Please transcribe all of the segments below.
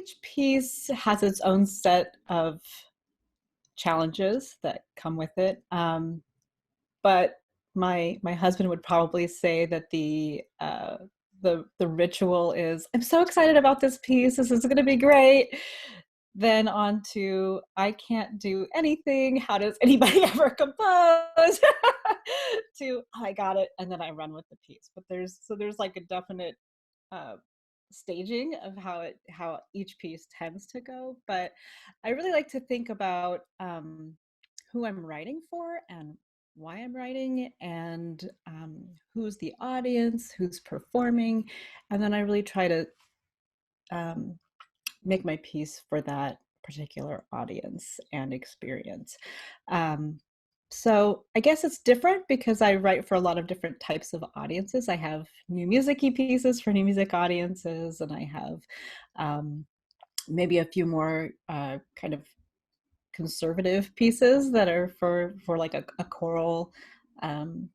Each piece has its own set of challenges that come with it. But my husband would probably say that the ritual is, I'm so excited about this piece. This is going to be great. Then on to, I can't do anything. How does anybody ever compose? To, oh, I got it, and then I run with the piece. But there's like a definite uh, staging of how each piece tends to go. But I really like to think about who I'm writing for and why I'm writing, and who's the audience, who's performing, and then I really try to um, make my piece for that particular audience and experience. Um, so I guess it's different because I write for a lot of different types of audiences. I have new music-y pieces for new music audiences, and I have um, maybe a few more kind of conservative pieces that are for like a choral um,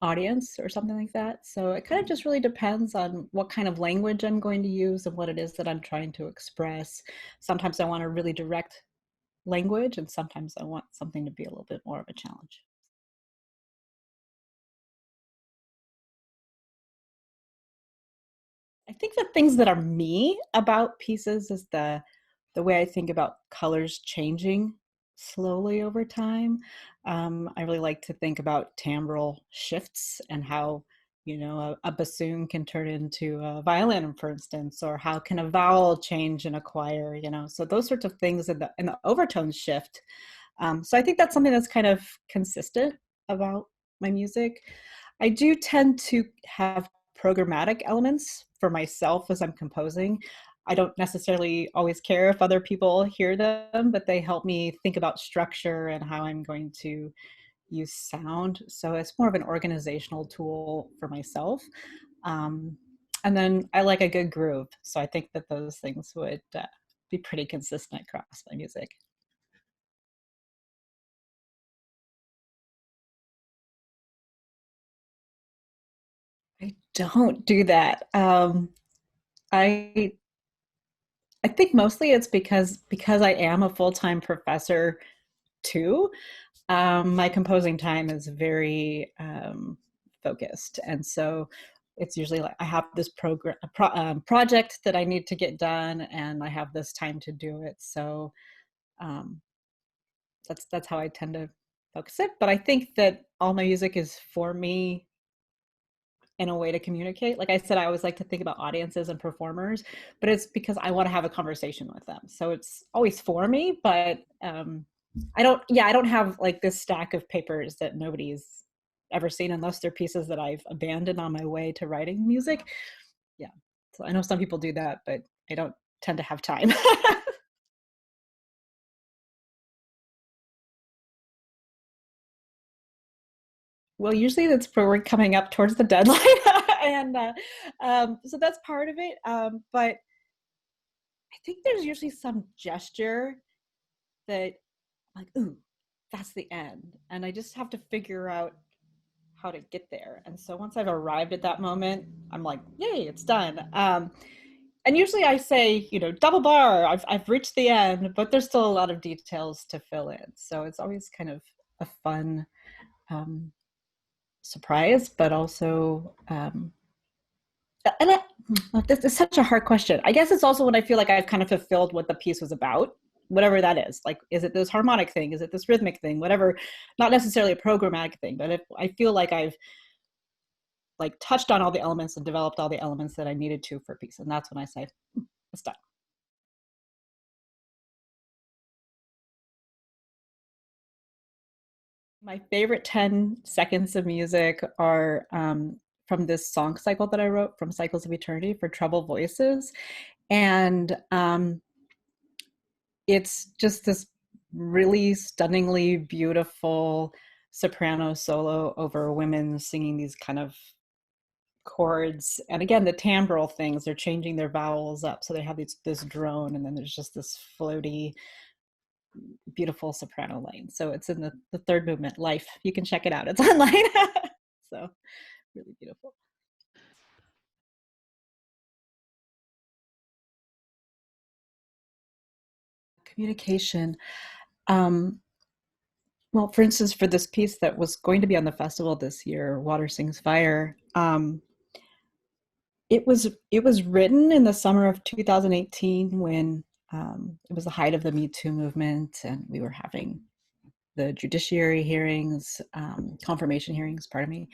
audience or something like that. So it kind of just really depends on what kind of language I'm going to use and what it is that I'm trying to express. Sometimes I want a really direct language, and sometimes I want something to be a little bit more of a challenge. I think the things that are me about pieces is the way I think about colors changing slowly over time. I really like to think about timbral shifts and how, a bassoon can turn into a violin, for instance, or how can a vowel change in a choir, so those sorts of things in the overtones shift. So I think that's something that's kind of consistent about my music. I do tend to have programmatic elements for myself as I'm composing. I don't necessarily always care if other people hear them, but they help me think about structure and how I'm going to use sound. So it's more of an organizational tool for myself. Um, and then I like a good groove. So I think that those things would be pretty consistent across my music. I don't do that. I I think mostly it's because I am a full-time professor too. My composing time is very focused, and so it's usually like I have this project that I need to get done, and I have this time to do it. So um, that's how I tend to focus it. But I think that all my music is for me in a way to communicate. Like I said, I always like to think about audiences and performers, but it's because I want to have a conversation with them. So it's always for me, but I don't have like this stack of papers that nobody's ever seen unless they're pieces that I've abandoned on my way to writing music. Yeah. So I know some people do that, but I don't tend to have time. Well, usually that's for we're coming up towards the deadline, and so that's part of it. But I think there's usually some gesture that, like, ooh, that's the end, and I just have to figure out how to get there. And so once I've arrived at that moment, I'm like, yay, it's done. And usually I say, double bar, I've reached the end, but there's still a lot of details to fill in. So it's always kind of a fun um, surprise, but also and this is such a hard question. I guess it's also when I feel like I've kind of fulfilled what the piece was about, whatever that is. Like, is it this harmonic thing? Is it this rhythmic thing? Whatever, not necessarily a programmatic thing, but if I feel like I've like touched on all the elements and developed all the elements that I needed to for a piece, and that's when I say it's done. My favorite 10 seconds of music are from this song cycle that I wrote from Cycles of Eternity for treble voices. And it's just this really stunningly beautiful soprano solo over women singing these kind of chords. And again, the timbral things, they're changing their vowels up. So they have this drone, and then there's just this floaty, beautiful soprano line. So it's in the third movement, Life. You can check it out. It's online. So really beautiful. Communication. Um, well, for instance, for this piece that was going to be on the festival this year, Water Sings Fire, it was written in the summer of 2018 when it was the height of the Me Too movement, and we were having the judiciary hearings, confirmation hearings, pardon me.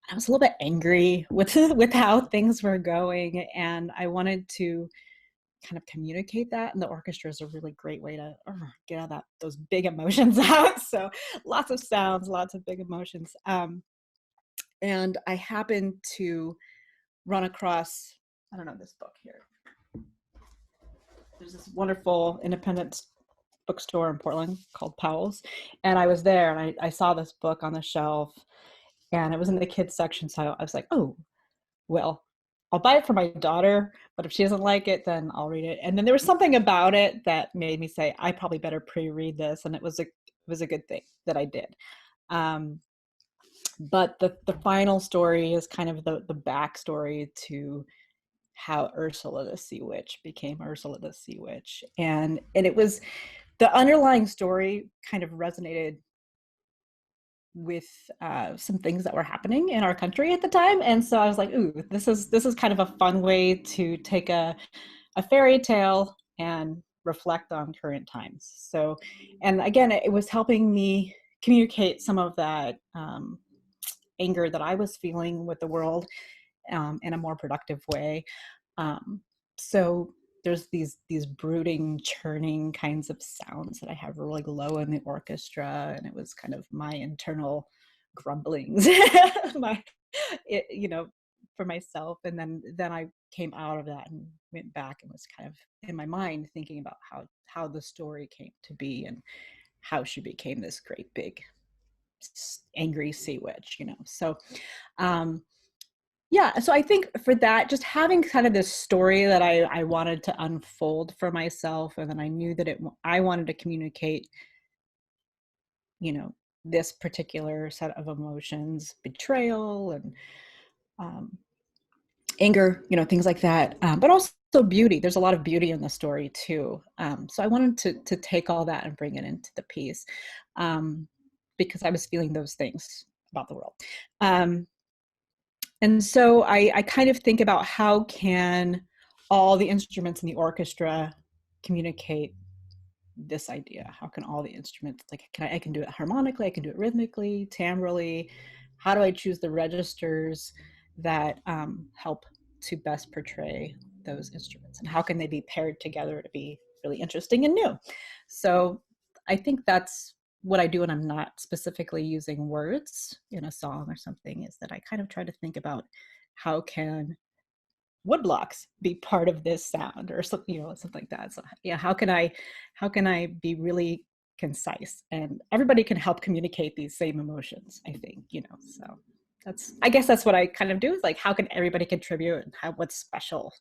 I was a little bit angry with with how things were going, and I wanted to kind of communicate that. And the orchestra is a really great way to get all those big emotions out. So lots of sounds, lots of big emotions. And I happened to run across, I don't know, this book here. There's this wonderful independent bookstore in Portland called Powell's. And I was there and I saw this book on the shelf and it was in the kids section. So I was like, oh, well, I'll buy it for my daughter, but if she doesn't like it, then I'll read it. And then there was something about it that made me say, I probably better pre-read this. And it was a good thing that I did. But the final story is kind of the backstory to how Ursula the Sea Witch became Ursula the Sea Witch. And it was, the underlying story kind of resonated with some things that were happening in our country at the time. And so I was like, ooh, this is kind of a fun way to take a fairy tale and reflect on current times. So, and again, it was helping me communicate some of that anger that I was feeling with the world in a more productive way. So there's these brooding, churning kinds of sounds that I have really low in the orchestra, and it was kind of my internal grumblings, for myself. And then I came out of that and went back and was kind of in my mind thinking about how the story came to be and how she became this great big angry sea witch. So yeah, so I think for that, just having kind of this story that I wanted to unfold for myself, and then I knew that I wanted to communicate, this particular set of emotions, betrayal and anger, things like that, but also beauty. There's a lot of beauty in the story too. So I wanted to take all that and bring it into the piece because I was feeling those things about the world. And so I kind of think about how can all the instruments in the orchestra communicate this idea? How can all the instruments, like, I can do it harmonically, I can do it rhythmically, timbrally. How do I choose the registers that help to best portray those instruments? And how can they be paired together to be really interesting and new? So I think that's what I do when I'm not specifically using words in a song or something, is that I kind of try to think about how can woodblocks be part of this sound or something, something like that. So yeah, how can I be really concise, and everybody can help communicate these same emotions, I think, so I guess that's what I kind of do, is like, how can everybody contribute and what's special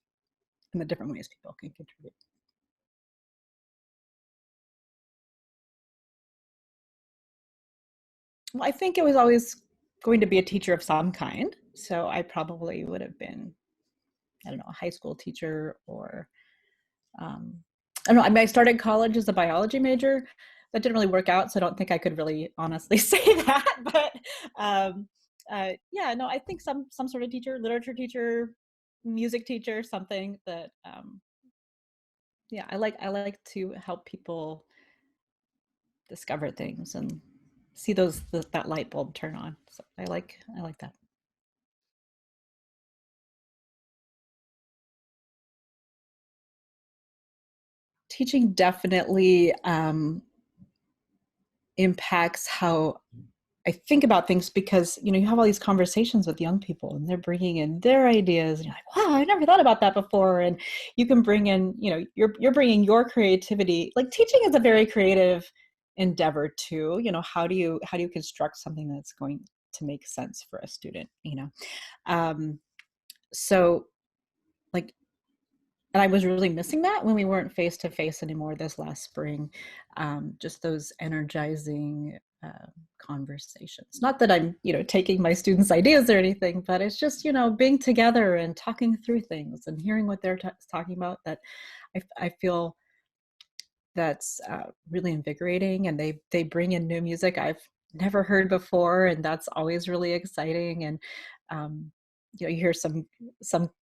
in the different ways people can contribute. Well, I think it was always going to be a teacher of some kind. So I probably would have been, I don't know, a high school teacher, or I don't know. I mean, I started college as a biology major. That didn't really work out, so I don't think I could really honestly say that. But yeah, no, I think some sort of teacher, literature teacher, music teacher, something that yeah, I like to help people discover things and see that light bulb turn on. So I like that. Teaching definitely impacts how I think about things, because you have all these conversations with young people and they're bringing in their ideas and you're like, wow, I never thought about that before. And you can bring in, you're bringing your creativity. Like, teaching is a very creative endeavor too. How do you construct something that's going to make sense for a student? So, like, and I was really missing that when we weren't face to face anymore this last spring. Just those energizing conversations. Not that I'm, taking my students' ideas or anything, but it's just, being together and talking through things and hearing what they're talking about. That I feel that's really invigorating, and they bring in new music I've never heard before, and that's always really exciting. And um, you hear some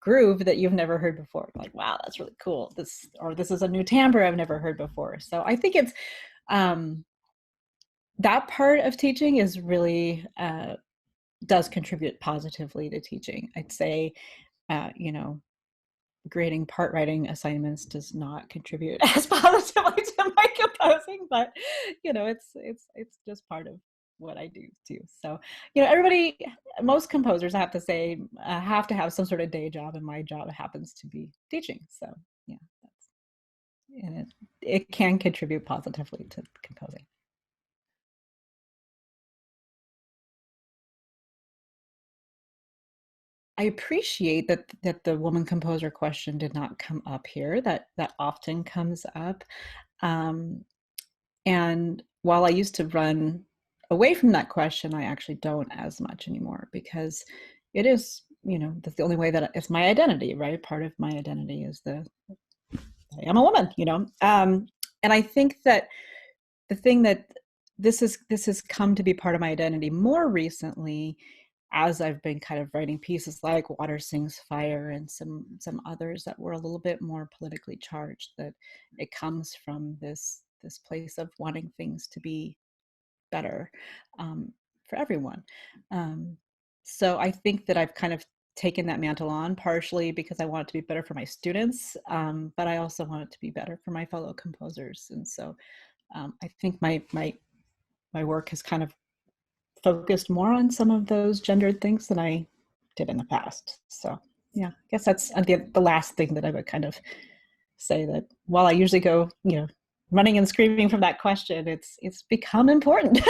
groove that you've never heard before, like, wow, that's really cool. This is a new timbre I've never heard before. So I think it's um, that part of teaching is really does contribute positively to teaching. I'd say, you know, grading part writing assignments does not contribute as positively to my composing, but it's just part of what I do too. So everybody, most composers, I have to say, have to have some sort of day job, and my job happens to be teaching. So yeah, and it can contribute positively to composing. I appreciate that the woman composer question did not come up here. That often comes up. Um, And while I used to run away from that question, I actually don't as much anymore, because it is, that's the only way that it's my identity, right? Part of my identity is I am a woman, and I think that the thing that this has come to be part of my identity more recently, as I've been kind of writing pieces like Water Sings Fire and some others that were a little bit more politically charged, that it comes from this place of wanting things to be better, for everyone. Um, so I think that I've kind of taken that mantle on, partially because I want it to be better for my students, but I also want it to be better for my fellow composers. And so I think my work has kind of focused more on some of those gendered things than I did in the past. So yeah, I guess that's the last thing that I would kind of say, that while I usually go, running and screaming from that question, it's become important.